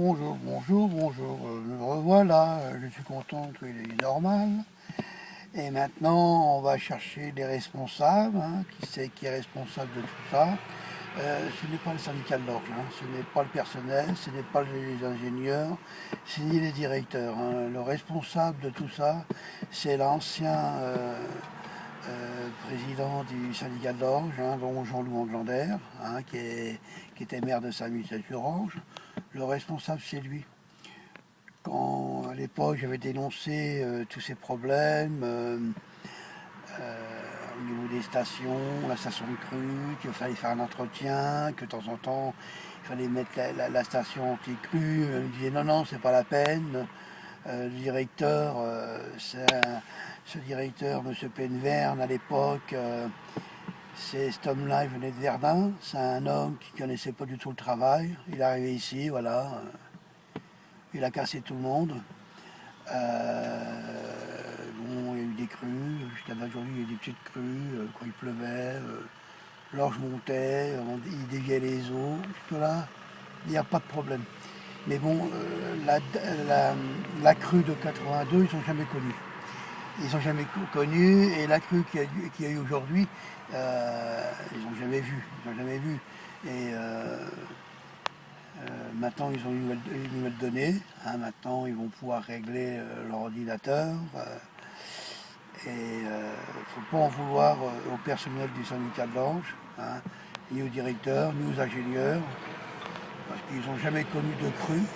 bonjour, me revoilà, je suis content qu'il est normal. Et maintenant, on va chercher les responsables, hein, qui c'est qui est responsable de tout ça. Ce n'est pas le syndicat de l'orge, hein, ce n'est pas le personnel, ce n'est pas les ingénieurs, c'est ni les directeurs, hein. Le responsable de tout ça, c'est l'ancien président du syndicat de l'orge, hein, dont Jean-Loup Anglander, hein, qui était maire de Saint-Michel-sur-Orge. Le responsable, c'est lui. Quand à l'époque j'avais dénoncé tous ces problèmes au niveau des stations, la station de crue, qu'il fallait faire un entretien, que de temps en temps il fallait mettre la station anti-crue, il me disait non, c'est pas la peine. Le directeur, ce directeur, M. Penverne, à l'époque, cet homme-là, il venait de Verdun, c'est un homme qui connaissait pas du tout le travail. Il est arrivé ici, voilà, il a cassé tout le monde. Bon, il y a eu des crues, jusqu'à aujourd'hui il y a eu des petites crues, quand il pleuvait, l'orge montait, il déviait les eaux, jusque-là, il n'y a pas de problème. Mais bon, la crue de 82, ils sont jamais connus. Ils sont jamais connus, et la crue qu'il y a eu aujourd'hui, ils n'ont jamais vu. Ils ont jamais vu. Et maintenant, ils ont une nouvelle donnée. Hein, maintenant, ils vont pouvoir régler leur ordinateur. Et il ne faut pas en vouloir au personnel du syndicat de l'Orge, hein, ni aux directeurs, ni aux ingénieurs, parce qu'ils n'ont jamais connu de crue,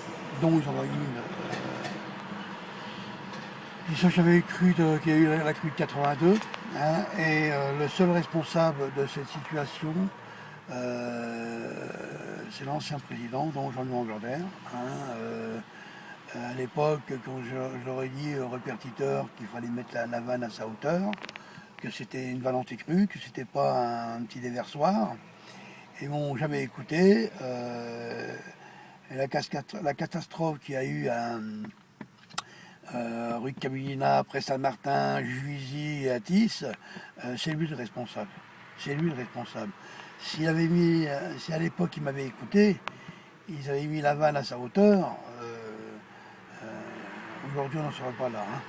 dont ils en ont eu une. Ils n'ont jamais cru qu'il y a eu la crue de 82. Hein, et le seul responsable de cette situation, c'est l'ancien président, dont Jean-Louis Anglander. Hein, à l'époque, quand je leur ai dit au répertiteur qu'il fallait mettre la vanne à sa hauteur, que c'était une vanne anti-crue, que c'était pas un petit déversoir, ils m'ont jamais écouté. Et la catastrophe qu'il y a eu à rue de Camillina, après Saint-Martin, Juvisy et Atis, c'est lui le responsable. C'est lui le responsable. S'il avait mis, si à l'époque il m'avait écouté, ils avaient mis la vanne à sa hauteur, aujourd'hui on n'en serait pas là. Hein.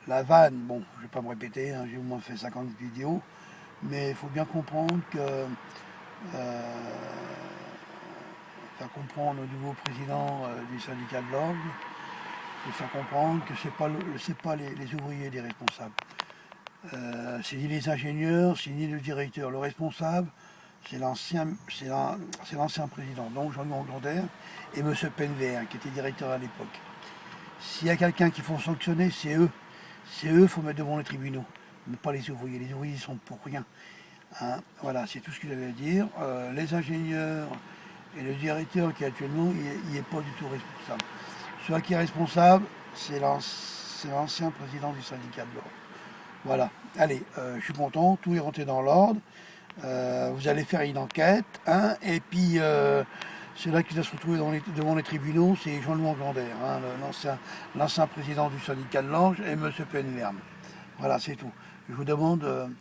La vanne, bon, je ne vais pas me répéter, hein, j'ai au moins fait 50 vidéos, mais il faut bien comprendre que faire comprendre au nouveau président du syndicat de l'orgue, de faire comprendre que ce n'est pas les ouvriers les responsables. C'est ni les ingénieurs, c'est ni le directeur. Le responsable, c'est l'ancien président, donc Jean-Louis Anglander, et M. Penverne, qui était directeur à l'époque. S'il y a quelqu'un qu'il faut sanctionner, c'est eux. C'est eux qu'il faut mettre devant les tribunaux, mais pas les ouvriers. Les ouvriers, ils sont pour rien. Hein, voilà, c'est tout ce que j'avais à dire. Les ingénieurs et le directeur qui actuellement, il n'est pas du tout responsable. Celui qui est responsable, c'est l'ancien président du syndicat de l'ordre. Voilà, allez, je suis content, tout est rentré dans l'ordre. Vous allez faire une enquête, hein, et puis c'est là qu'il va se retrouver devant les tribunaux, c'est Jean-Louis Anglander, hein, l'ancien président du syndicat de l'Ange, et M. Penverne. Voilà, c'est tout. Je vous demande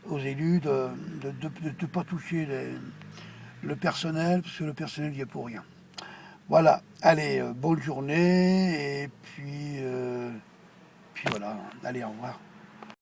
aux élus de ne pas toucher le personnel, parce que le personnel n'y est pour rien. Voilà, allez, bonne journée, et puis voilà, allez, au revoir.